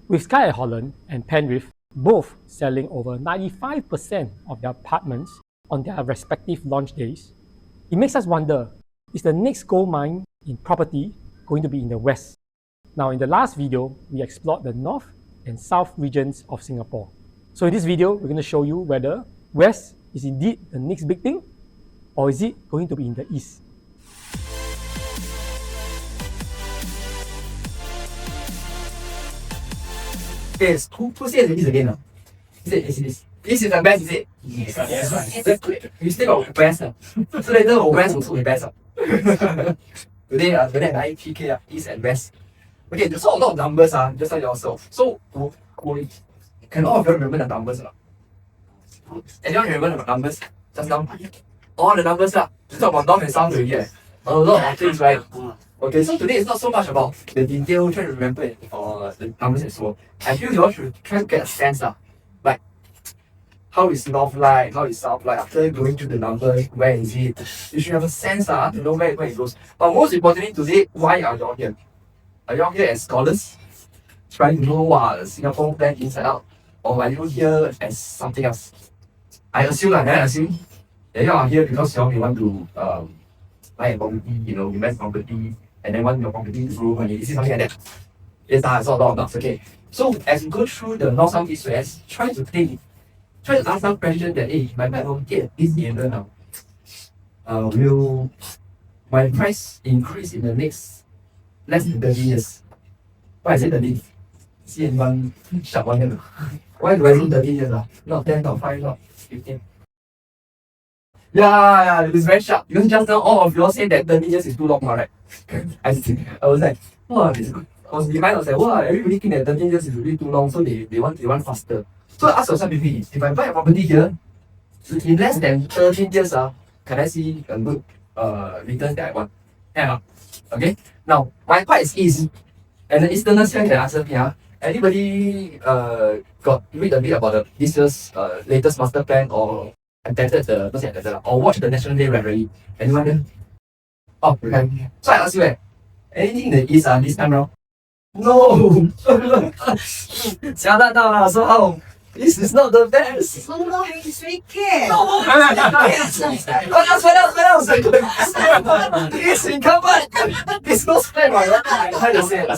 With Skye Holland and Penrith both selling over 95% of their apartments on their respective launch days, it makes us wonder, is the next gold mine in property going to be in the West? Now, in the last video, we explored the North and South regions of Singapore. So in this video, we're going to show you whether West is indeed the next big thing, or is it going to be in the East? Okay, who said this again? Is it? This is the best, is it? Yes. That's good. We still got best. So later we west also the best. Today, today PK East and West. Okay, there's a lot of numbers just like yourself. So, can all of you remember the numbers? Anyone remember the numbers just now? All the numbers lah. Just talk about North and South already. A lot of things, right? Okay, so today it's not so much about the detail, trying to remember it, or the numbers and so on. I feel you all should try to get a sense like how is North like, how is South like, after going through the number, where is it? You should have a sense to know where it goes. But most importantly today, why are you all here? Are you all here as scholars? Trying to know what Singapore plan inside out? Or are you here as something else? I assume that you are here because you all want to buy a property, invest property, and then want your property to grow money. Is it something like that? Yes, I saw a lot of dots. Okay. So as you go through the North, South, East, West, try to ask some questions that, hey, my property is the end now. Will my price increase in the next less than 30 years? Why is it 30? CN1 sharp one year. Why do I say 30 years? Not 10, not 5, not 15. Yeah, it's very sharp. Because just now all of you all say that 30 years is too long, right? I was like, wow, this is good. I was behind, I was like, wow, everybody think that 30 years is really too long, so they want faster. So ask yourself, if I buy a property here, in less than 13 years, can I see a good return that I want? Yeah. Okay? Now, my part is easy. And the Easterners here can answer me. Anybody got read a bit about this year's latest master plan or or watch the National Day Rally? Anyone here? Oh, okay. So I ask you, anything in the East this time round? No! So how? This is not the best! No more speaking! No more What else? It's incumbent! It's no spam, right? How to say it?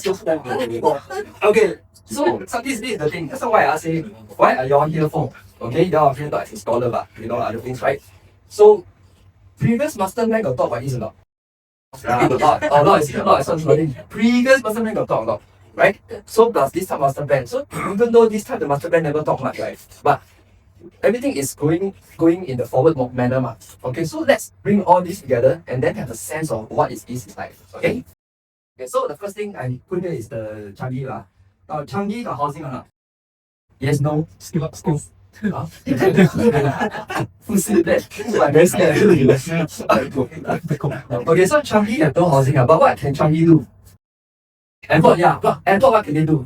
Okay, so this is the thing. That's why I ask you, why are you all here for? Okay, you all are here not as a scholar, but you know other things, right? So, previous master plan got talk about this a lot. Previous master plan got talk a lot, right? So plus this time master plan. So even though this time the master plan never talk much, right? But everything is going in the forward manner. Okay, so let's bring all this together and then have a sense of what is like. Okay? Okay, so the first thing I put here is the Changi lah. Changi got housing or not? Yes, no. Skill. Who said that? I'm very scared. Okay, so Changi have no housing, but what can Changi do? Airport, airport, what can they do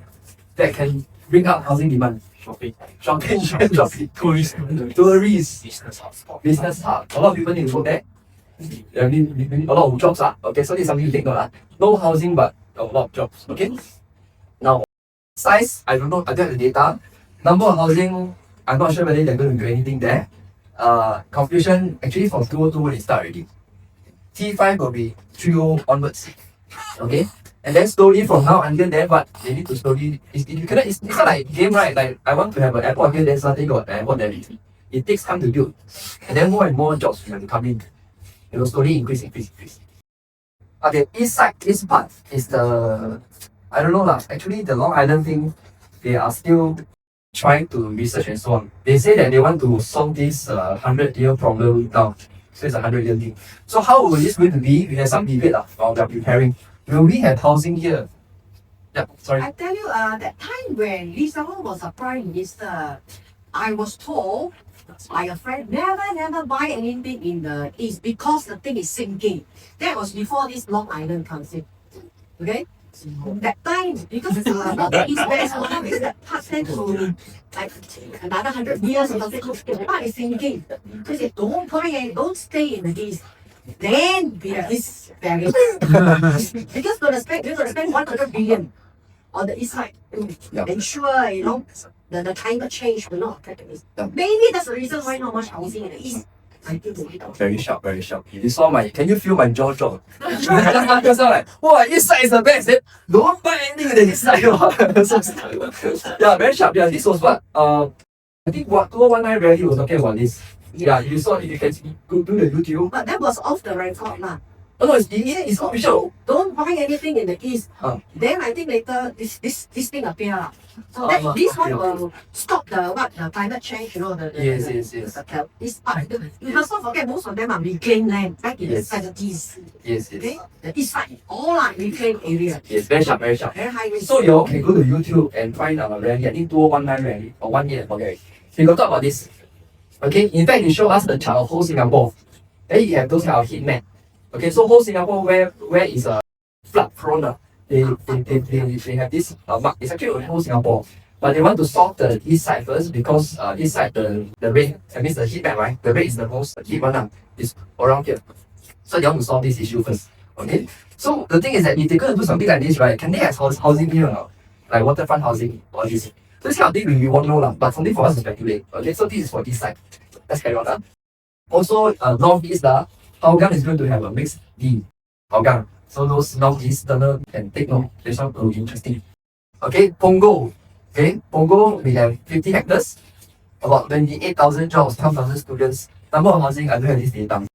that can bring up housing demand? Shopping. Tourists. Business hub. A lot of people need to go there. A lot of jobs. Okay, so this is something to take note. No housing, but a lot of jobs. Okay. Now, size, I don't know. I don't have the data. Number of housing, I'm not sure whether they're going to do anything there. Confusion, actually from 202 they start already. T5 will be 30 onwards. Okay? And then slowly from now until then, but they need to slowly, it's not like game, right? Like I want to have an airport here, then suddenly got an airport there. It takes time to build. And then more and more jobs have to come in. It will slowly increase. Okay, east part is the, I don't know lah. Actually the Long Island thing, they are still trying to research and so on. They say that they want to solve this 100-year problem now. So it's a 100-year thing. So how will this going to be? We have some debate while we are preparing. Will we have housing here? Yeah, sorry. I tell you, that time when Lisa Ho was a prime minister, I was told by a friend, never buy anything in the East because the thing is sinking. That was before this Long Island comes in. Okay? That time, because the East West is that part to like another 100 years or something, the part is sinking. So they said, don't buy don't stay in the East. Then we have this barrier. Because we're going to spend 100 billion on the east side. Yeah. Ensure, the climate change will not affect it. Yeah. Maybe that's the reason why not much housing in the east. I think Very sharp, very sharp. You saw can you feel my jaw drop? Because I'm like, wow, east side is the best. Then don't buy anything in the east side. So, yeah, very sharp. Yeah, this was what? I think what 2019 rally was talking about this. Yeah, you saw it, you can go do the YouTube. But that was off the record lah. Oh no, it's official. Don't buy anything in the east. Ah. Then I think later this thing appear lah. So Ah, this one okay. will stop the climate change, Yes. This part. You must not forget most of them are reclaimed land back in Yes. the 70s. Yes. Okay? The east side, all are reclaimed area. Yes, very sharp, very sharp. Very high risk. So you all can go to YouTube and find a rally. I think 2019 rally or 1 year, forget it. So you got talk about this. Okay, in fact, you show us the chart of whole Singapore. Then you have those kind of heat map. Okay, so whole Singapore where is a flood prone. They have this mark. It's actually whole Singapore, but they want to solve the east side first because east side the rain, that means the heat map, right? The rain is the most heat one is around here. So they want to solve this issue first. Okay, so the thing is that if they're going to do something like this, right? Can they have housing here or not? Like waterfront housing or this? So this kind of thing we won't know lah, but something for us to speculate. Okay, so this is for this side. Let's carry on. Also, northeast Hougang is going to have a mixed D. Hougang. So those northeasterners can take note. This one will be interesting. Okay, Punggol. Okay, Punggol we have 50 hectares, about 28,000 jobs, 12,000 students. Number of housing, I don't have this data.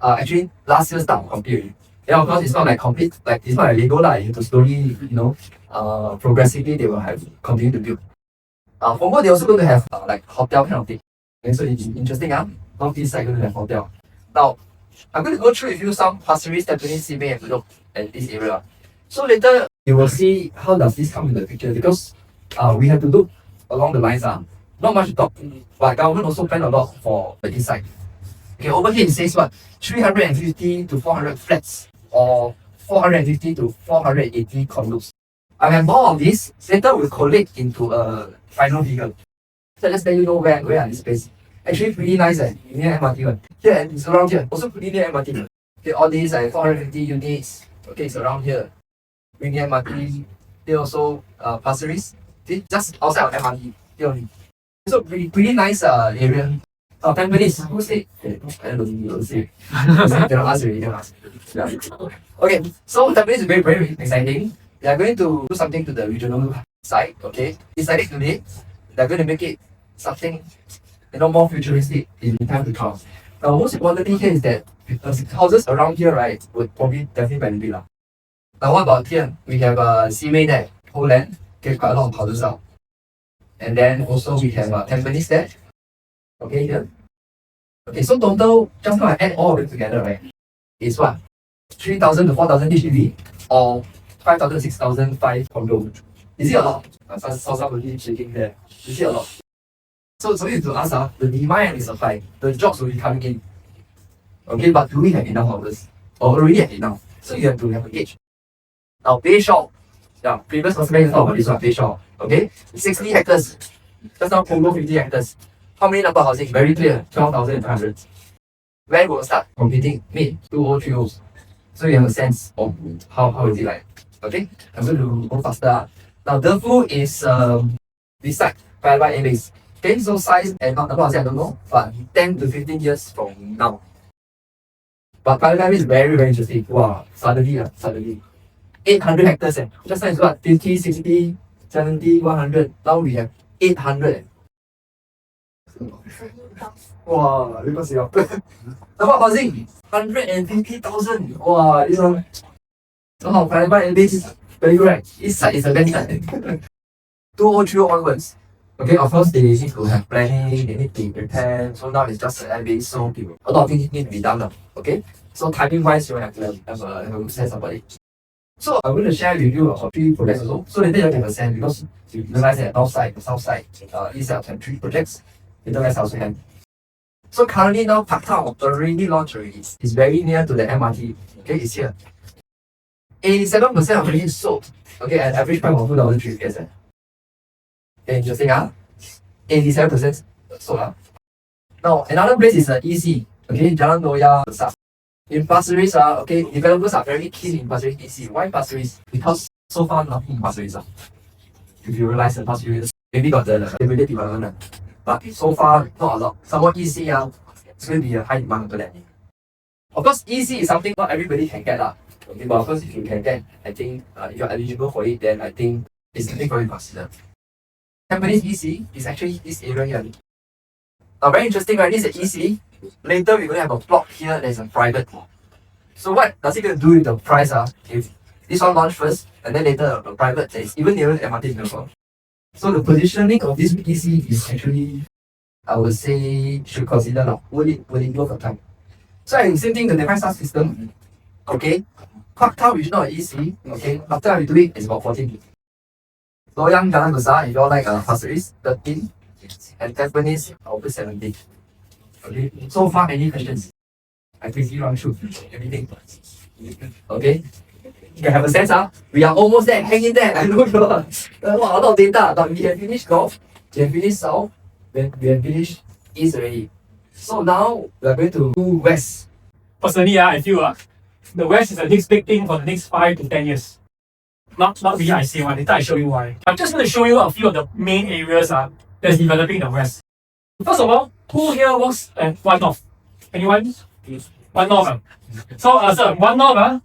Actually, last year's down completely. Yeah, of course, it's not like complete, like it's not like Lego lah. You have to slowly, progressively they will have continue to build. Punggol they also going to have like hotel kind of thing. Okay, so it's interesting. Northeast side going to have hotel. Now, I'm going to go through with you some Pasir Ris, Tampines, Simei, and Bedok and this area. So later you will see how does this come in the picture because we have to look along the lines. Not much to talk, but government also plan a lot for the east side. Okay, over here it says what? 350 to 400 flats or 450 to 480 condos. I have more of this. Later we'll collate into a final figure. So let's let you know where are these places. Actually pretty nice near MRT one. Yeah, and it's around here. Also pretty near MRT. Okay, all these are 450 units. Okay, it's around here. Pretty near MRT. They also Pasir Ris. See, just outside of MRT. Here only. So pretty nice area. Tampines, who say? I don't say. Cannot ask already, cannot ask. Yeah. Okay, so Tampines is very, very exciting. They are going to do something to the regional side, okay? Decided today, they're going to make it something more futuristic in time to come. Now, most importantly here is that houses around here, right, would probably definitely benefit. Now, what about here? We have Simei there, Holland, okay, quite a lot of houses out. And then also we have Tampines there, okay, here. Okay, so total, just now I add all of it together, right, is what? 3,000 to 4,000 HDB or 5,000, 6,000, 5 condo. Is it a lot? I saw somebody shaking there. Is it a lot? So you have to ask, the demand and supply, the jobs will be coming in. Okay, but do we have enough houses? Or already have enough? So you have to have a gauge. Now, Bayshore. Yeah, previous person talked about this one, Bayshore. Okay, 60 hectares. Just now, Congo 50 hectares. How many number of housing? Very clear, 12,500. Where will start competing? Mid 2030. So you have a sense of how is it like. Okay, I'm going to go faster. Now, Defu is this side, by A base. Okay, so size and number of housing I don't know, but 10 to 15 years from now. But Paya is very, very interesting. Wow, suddenly. 800 hectares. Just now is what? 50, 60, 70, 100. Now we have 800. Wow, because you have number of housing 150,000. Wow, this one. So Paya is very good, right? East side is the best side. 2030 onwards. Okay, of course they need to have planning, they need to prepare. So now it's just an base, so a lot of things need to be done now. Okay, so timing wise, you have to have a sense about it. So I'm going to share with you about 3 projects also. So later you have a sense because you realize that north side, south side, east side have 3 projects. Later west also have. So currently now Park Town already launched already. It's very near to the MRT. Okay, it's here. 87% of it is sold. Okay, at average price of 2,300. Okay, interesting, 87% sold. Now, another place is EC. Okay, Jalan Noya. In Pasir Ris, okay, developers are very keen in Pasir Ris EC. Why Pasir Ris? Because So far, nothing much is. If you realize the past few years, maybe got the immediate development. But so far, not a lot. Somewhat EC, it's going to be a high demand for that. Of course, EC is something not everybody can get. Okay, but of course, if you can get, I think if you're eligible for it, then I think it's something for you to consider. Tampines EC is actually this area here. Very interesting, right? This is EC. Later, we're going to have a block here that's a private. So what does it going to do with the price? If this one launch first, and then later the private that is even nearer the MRT Singapore. So the positioning of this EC is actually, I would say, should consider now. Will it worth the time? So I same thing, the device star system. Okay. Park Town, which is not an EC. Okay. After I do it, it's about 14. Loyang, Jalan Besar, if you all like Pasir Ris, 13. And Tampines, I'll put 17. Okay. So far, any questions? I quickly run through everything. Okay. You can have a sense, we are almost there, hang in there. I know you are a lot of data, but we have finished North, we have finished South, we have finished East already. So now we are going to do West. Personally, I feel the West is the next big thing for the next 5 to 10 years. Not really I say one, later I show you why. I'm just going to show you a few of the main areas that's developing the West. First of all, who here works at One North? Anyone? One North. So, sir, One North,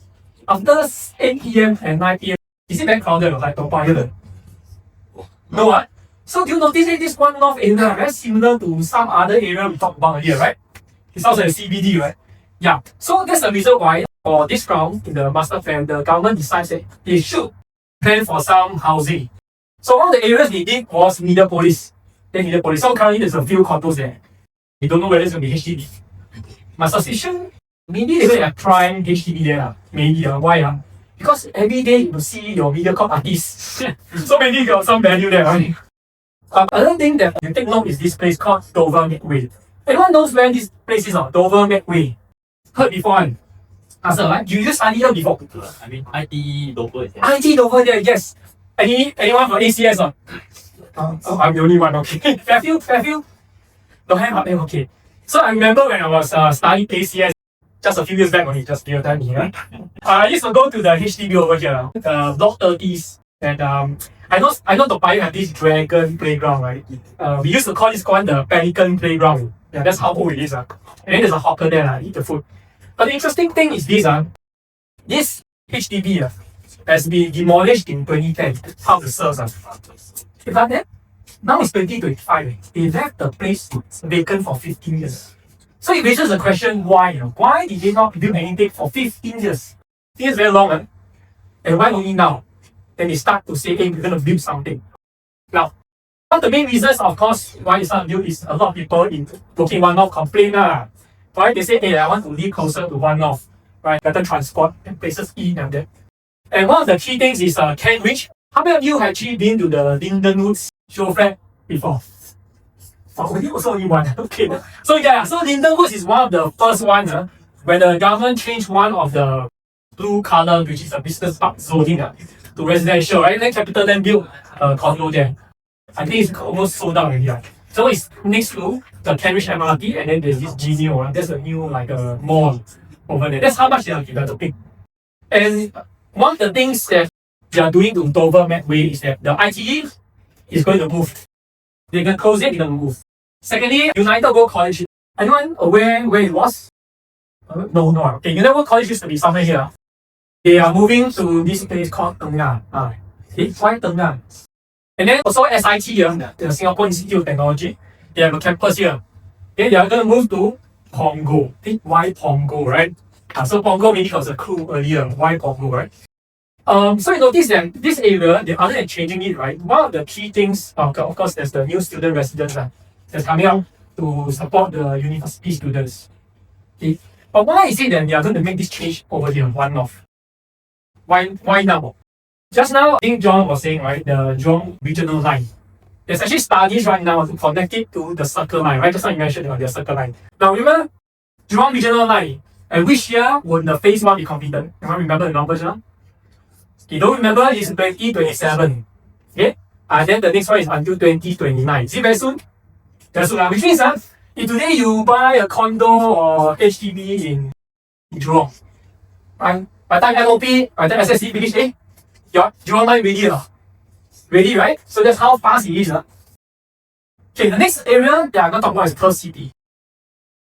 after 8 p.m. and 9 p.m., is it very crowded like Toa Payoh? No, what? So do you notice that this One North area very similar to some other area we talked about earlier, right? It's also a CBD, right? Yeah. So that's the reason why for this round in the master plan, the government decides that they should plan for some housing. So all the areas they did was Mediapolis. Then Mediapolis. So currently there's a few condos there. We don't know whether it's going to be HDB. My suspicion, maybe they're going to have prime HDB there. Maybe. Why? Because every day you see your Mediacorp artists. So maybe you got some value there, right? Another thing that you take note is this place called Dover Medway. Anyone knows where this place is? Dover Medway. Heard before? Answer, right? You just studied here before. I mean, IT Dover. IT Dover there, yes. Anyone from ACS? Oh, I'm the only one, okay. Fairfield? Don't have up there, okay. So I remember when I was studying ACS just a few years back only, just few time here. I used to go to the HDB over here, the block 30s. And I know Toa Payoh have this dragon playground, right? We used to call this one the pelican playground. Yeah, that's how old it is. And then there's a hawker there, eat the food. But the interesting thing is this HDB has been demolished in 2010. How the serves If like that, now it's 2025. They left the place vacant for 15 years. So it raises the question why? Why did they not build anything for 15 years? 15 years is very long, and why only now? Then they start to say, hey, we're going to build something. Now, one of the main reasons, of course, why it's not built is a lot of people in Booking One North complain. Right? They say, hey, I want to live closer to One North. Right? Better transport and places in and that. And one of the key things is Kent Ridge. How many of you have actually been to the Lindenwood show flat before? Also only one. Okay. So Lindenwood is one of the first ones where the government changed one of the blue color, which is a business park zoning, to residential, right? Then CapitaLand built a condo there. I think it's almost sold out already. So it's next to the Cambridge MRT, and then there's this Genio. There's a new mall over there. That's how much they are developing. And one of the things that they are doing to Dover Medway is that the ITE is going to move. They're going to close it, they're going to move. Secondly, United World College. Anyone aware where it was? No. Okay, United World College used to be somewhere here. They are moving to this place called Teng Nga. Why Teng Nga? And then also SIT here, the Singapore Institute of Technology, they have a campus here. Okay, they are going to move to Punggol. Why Punggol, right? So Punggol maybe was a clue earlier. Why Punggol, right? So you notice that this area, other than changing it, right? One of the key things, of course, there's the new student residence that's coming out to support the university students. Okay, but why is it that they are going to make this change over here, One North? Why now? Just now, I think John was saying, right, the Jurong Regional Line. There's actually studies right now to connect it to the Circle Line, right? Just like you mentioned, the Circle Line. Now, remember, Jurong Regional Line, and which year would the phase 1 be completed? Can I remember the numbers now? You don't remember, it's 2027. Okay? And then the next one is until 2029. Is it very soon? Very soon. Which means, if today you buy a condo or HDB in Jurong, right? By the time MOP, by the time SSC finish, Your mind ready? Ready, right? So that's how fast it is. Okay, the next area that I'm going to talk about is Perth City.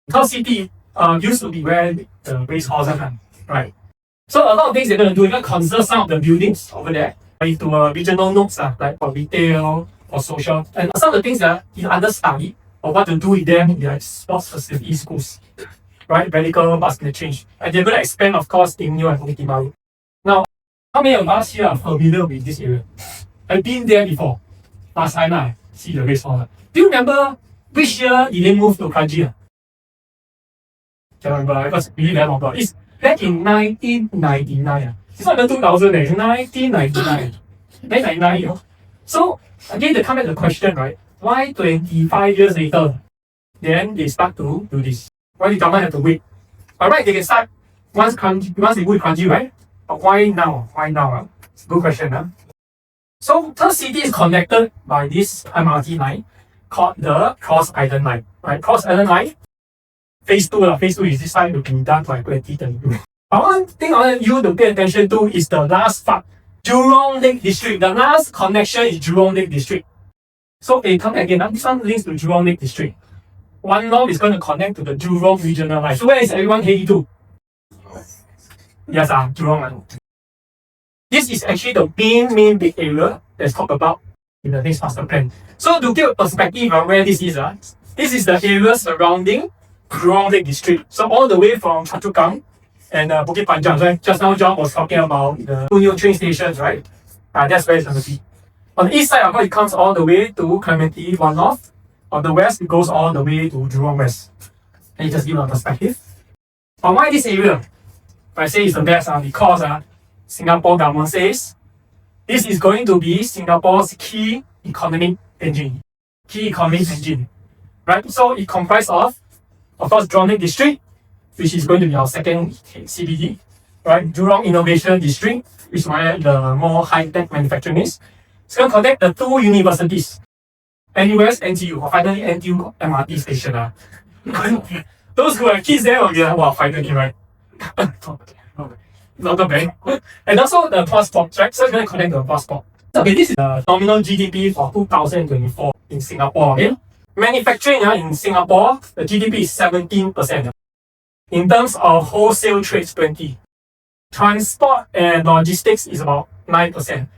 Perth City used to be where the racehorses are, right? So a lot of things they're going to do, they're going to conserve some of the buildings over there into regional nodes, like for retail, or social. And some of the things that you understudy or what to do with them in their sports facilities, schools, right? Radical bus interchange. And they're going to expand, of course, in New and Bukit Timah. Now, how many of us here are familiar with this area? I've been there before. Last time I see the racehorse. Do you remember which year did they move to Kranji? Can't remember, because really very long ago. It's back in 1999. It's not even 2000, 1999. 1999, you know. So, again, they come back to the question, right? Why 25 years later, then they start to do this? Why the government have to wait? Alright, they can start once they move to Kranji, right? But why now? Why now? It's a good question. So, Perth City is connected by this MRT line called the Cross Island Line. Right? Cross Island Line, phase 2. Phase 2 is this time to be done by 2032. One thing I want you to pay attention to is the last part. Jurong Lake District. The last connection is Jurong Lake District. So they come again. This one links to Jurong Lake District. One north is going to connect to the Jurong Regional Line. So where is everyone heading to? Yes, Jurong Line. This is actually the main big area that's talked about in the next master plan. So to give a perspective on where this is the area surrounding Jurong Lake District. So all the way from Choa Chu Kang and Bukit Panjang, right? Just now John was talking about the two new train stations, right? That's where it's going to be. On the east side, of course, it comes all the way to Clementi, one north. On the west, it goes all the way to Jurong West. And you just give a perspective. But why this area? I say it's the best because Singapore government says this is going to be Singapore's key economic engine. Right? So it comprises of course, Jurong Lake District, which is going to be our second CBD, right? Jurong Innovation District, which is where the more high-tech manufacturing is. It's going to connect the two universities, NUS, NTU, or finally NTU MRT station. Those who have kids there will be like, wow, finally, right? Not bad. And also the passport, right? So it's going to connect the passport. Okay, this is the nominal GDP for 2024 in Singapore. Okay? Manufacturing in Singapore, the GDP is 17%. In terms of wholesale trades, 20%. Transport and logistics is about 9%.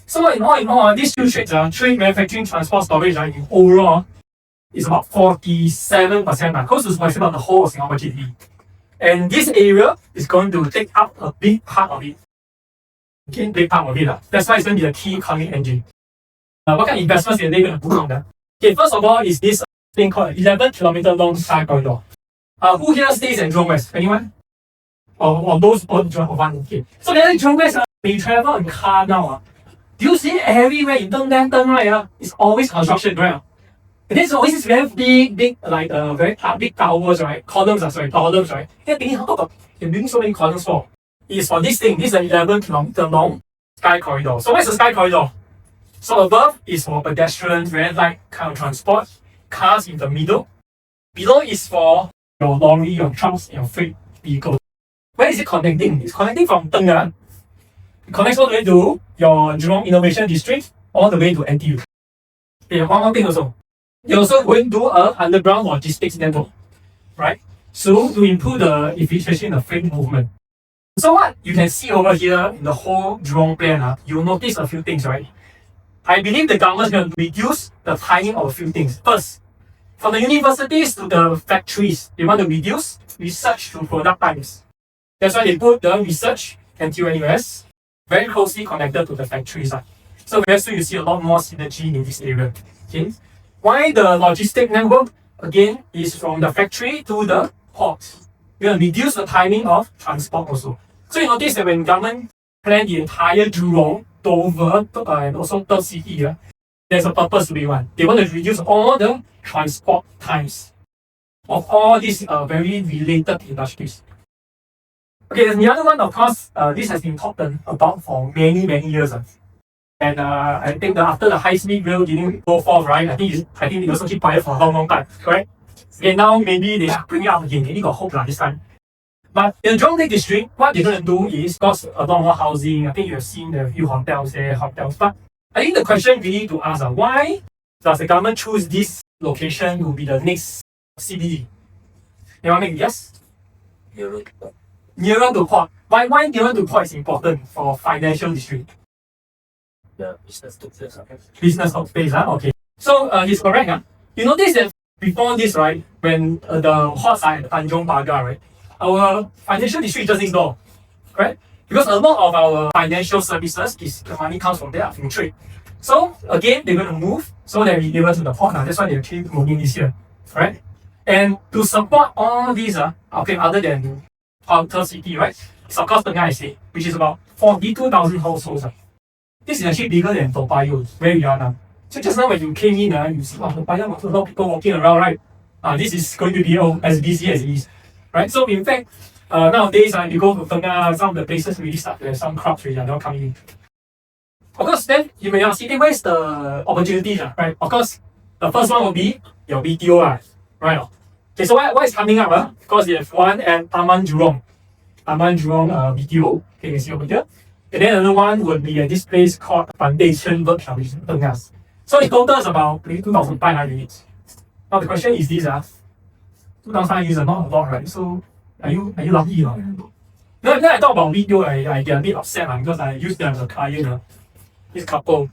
So in all, these two trades, trade, manufacturing, transport, storage, in overall, is about 47%, close to 47% of the whole of Singapore GDP. And this area is going to take up a big part of it. Okay, big part of it. That's why it's going to be the key economic engine. What kind of investments are they going to put on that? Okay, first of all is this thing called 11-kilometer long Skye corridor. Who here stays at Jurong West? Anyone? Or those on Jurong West? Okay. So then Jurong West, when you travel in car now, do you see everywhere you turn right? It's always construction, right? And there's always this very big, like very big towers, right? Columns, right? They're building so many columns for. It's for this thing. This is an 11-kilometer long Skye corridor. So where's the Skye corridor? So above is for pedestrians, very light kind of transport, cars in the middle. Below is for your lorry, your trucks, your freight vehicles. Where is it connecting? It's connecting from Tengah. It connects all the way to your Jurong Innovation District, all the way to NTU. Okay, one more thing also. You're also going to do an underground logistics network, right? So to improve the efficiency in the freight movement. So what you can see over here in the whole Jurong plan, you'll notice a few things, right? I believe the government is going to reduce the timing of a few things. First, from the universities to the factories, they want to reduce research to product times. That's why they put the research and NUS very closely connected to the factories. So very soon you see a lot more synergy in this area. Okay. Why the logistic network? Again, is from the factory to the port. We're going to reduce the timing of transport also. So you notice that when government plan the entire Jurong, Dover, and also Perth City, there's a purpose to be one. They want to reduce all the transport times of all these very related industries. Okay, and the other one, of course, this has been talked about for many years. And I think that after the high-speed rail didn't go forth, right? I think they also keep quiet for a long time, correct? Okay, now maybe they bring it up again. Maybe got hope this time. But in the Jurong Lake district, what they're going to do is, because a lot more housing, I think you have seen a few hotels there, But I think the question we need to ask is why does the government choose this location to be the next CBD? You want to make a guess? Nearer to port. Why nearer to port is important for financial district? The business to place. Business of space, okay. So he's correct. You notice that before this, right, when the horse are at Tanjong Pagar, right, our financial district just next door, right? Because a lot of our financial services the money comes from there, from trade. So again, they're going to move so that we able to the port. That's why they're actually moving this year, right? And to support all these, other than outer city, right? It's of course Tengah Estate, which is about 42,000 households. This is actually bigger than Toa Payoh, where we are now. So just now when you came in, you see, Toa Payoh, a lot of people walking around, right? This is going to be as busy as it is, right? So in fact, nowadays, if you go to Tengah, some of the places really start to have some crowds which are not coming in. Of course, then you may ask, where's the opportunities, right? Of course, the first one will be your BTO, right? Okay, so what is coming up? Because you have one at Taman Jurong BTO. Okay, you can see over here. And then another one would be at this place called Foundation Workshop, which is in Tengah. So in total, it's about 2,500 units. Now the question is this: 2,500 units are not a lot, right? So are you lucky or not? Then I talk about video, I get a bit upset because I used them as a client. This couple.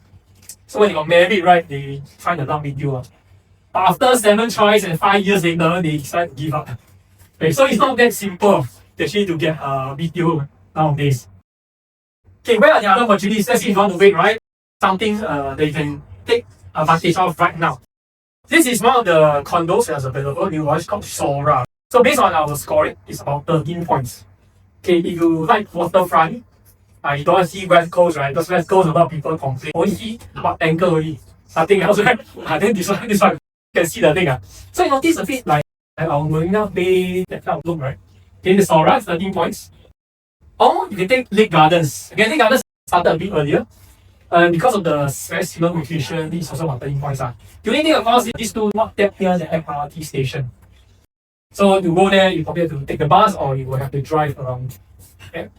So when they got married, right, they tried to dump video. But after 7 tries and 5 years later, they decided to give up. Okay, so it's not that simple actually to get a video nowadays. Okay, where are the other opportunities? Let's say if you want to wait, right? Something that you can take advantage of right now. This is one of the condos that's available. New one, it's called Sora. So based on our scoring, it's about 13 points. Okay, if you like waterfront, you don't want to see West Coast, right? Because West Coast, a lot of people complain. Only see about angle only. Nothing else, right? Then this one, you can see the thing. So you notice a bit like our Marina Bay, that kind of look, right? Okay, the Sora, 13 points. Or you can take Lake Gardens. Again, Lake Gardens started a bit earlier. Because of the very similar location, this is also about 13 points. The only thing about these two not that near the MRT station. So to go there, you probably have to take the bus or you will have to drive around. Okay?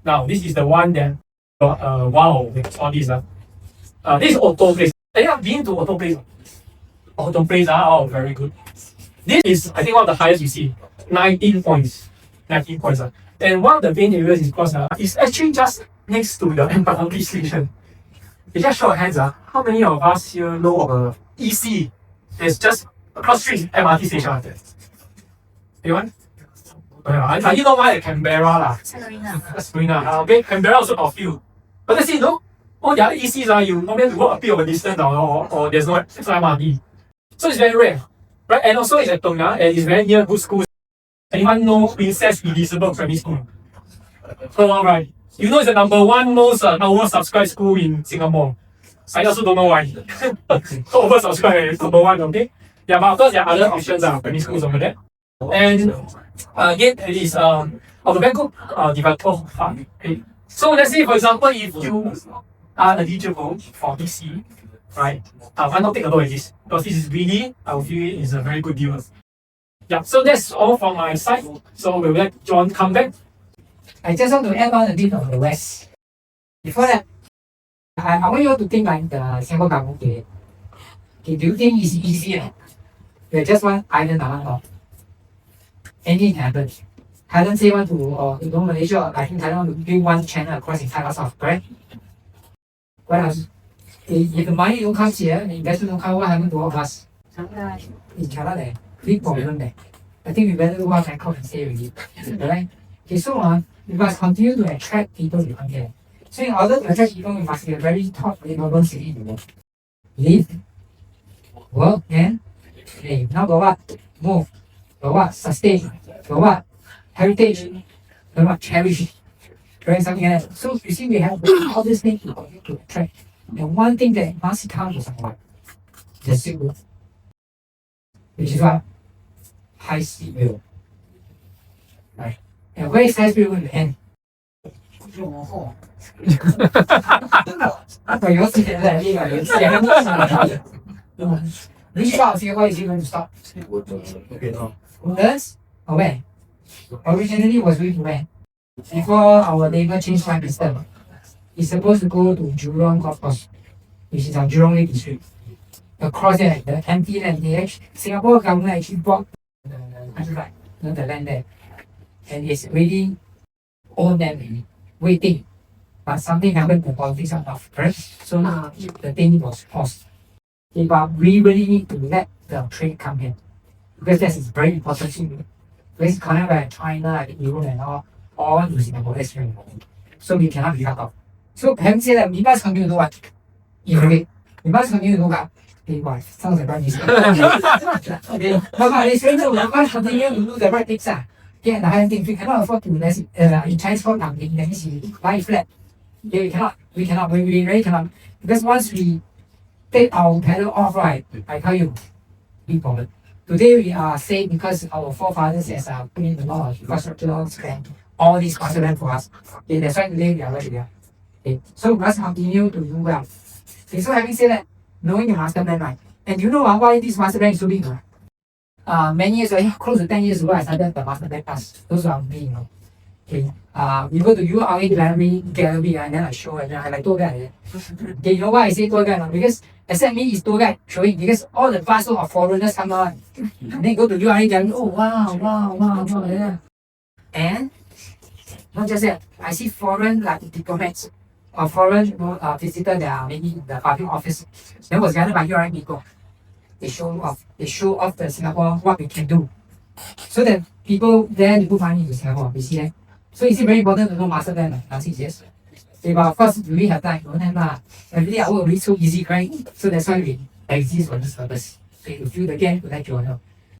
Now, this is the one that wow, all these. This is Auto Place. Have you been to Auto Place? Auto Place, very good. This is, I think, one of the highest you see. 19 points. 19 points. And one of the main areas is because it's actually just next to the MRT station. You just show your hands. How many of us here know of a EC? It's just across the street MRT station. Anyone? I you know why Canberra Serena. Okay, Canberra also got a few. But let's see, all the other ECs you normally have to walk a bit of a distance or there's no MRT. So it's very rare. Right? And also it's at Tengah and it's very near good schools. Anyone know Princess Elizabeth Primary School? So alright. You know it's the number 1 most oversubscribed school in Singapore. I also don't know why. Oversubscribed is number 1, okay? Yeah, but of course there are other options primary schools over there. And again, it is of the very good developer fund. Okay. So let's say, for example, if you are eligible for DC, right? Why not take a look at this? Because this is really, I feel it is a very good deal. Yeah, so that's all from my side. So we'll let John come back. I just want to add on a bit of the West. Before that, I want you all to think like the Singapore government did it. Okay, do you think it's easier? There's just one island around. Anything happens. Thailand say want to, or you know, Malaysia, I think Thailand want to build one channel across entire south, correct? What else? If the money don't come here, the investment don't come, what happened to all of us? It's Canada, big problem there. I think we better go out and come and stay already. Right? Okay, so we must continue to attract people to come here. So in order to attract people, we must be a very top urban city in the world. Live, work, and play. Now got what? Move. Got what? Sustain. Got what? Heritage. Got what? Cherish. Right? Something like that. So you see, we have all these things to attract. And one thing that must come to someone, the Silk Road, which is what? High speed rail. Right? And where is high speed rail going to end? After you see that, which part of Singapore is he going to stop? Woodlands? Or where? Originally was going to where? Before our neighbor changed prime minister, it's supposed to go to Jurong Golf Course, which is on Jurong Lake District. Across there, the empty land, Singapore government actually bought the land there. And it's really owned them really, waiting. But something happened to politics of correct? So the thing was paused. Okay, but we really need to let the trade come in. Because that is very important thing. Because connect by China, Europe and all to Singapore, that's very important. So we cannot be cut off. So having said that, we must continue to do what? Innovate. We must continue to do what? Okay, wow, sounds like prime minister. Okay, but it's very true. We must continue to do the right things. Okay, and the higher things, we cannot afford to, in Chinese called that means you buy flat. Okay, we really cannot. Because once we take our pedal off, right, I tell you, big problem. Today we are safe because our forefathers has put in a lot of infrastructure and all these content for us. Okay, that's why today we are where we are. Okay, so we must continue to do well. Okay, so having said that, knowing your master plan, right? And you know why this master plan is so big, right? Many years ago, close to 10 years ago, I started the master plan class. Those are me, you know. Okay, we go to URA gallery and then I show and then I like tour guide. Okay, you know why I say tour guide? Because except me is tour guide showing because all the vast of foreigners come out and then go to URA gallery. Oh wow, yeah. And not just that, I see foreign like diplomats or foreign visitors that are maybe in the public office. Then was gathered by URA people. They show off the Singapore what we can do. So that people there to put money into Singapore, you see that? So it's very important to know master plan. Yes. Okay, but of course, do we have time? Don't have. Every day our work is so easy, right? So that's why we exist for this purpose. Okay, to fill the gap, to let you know.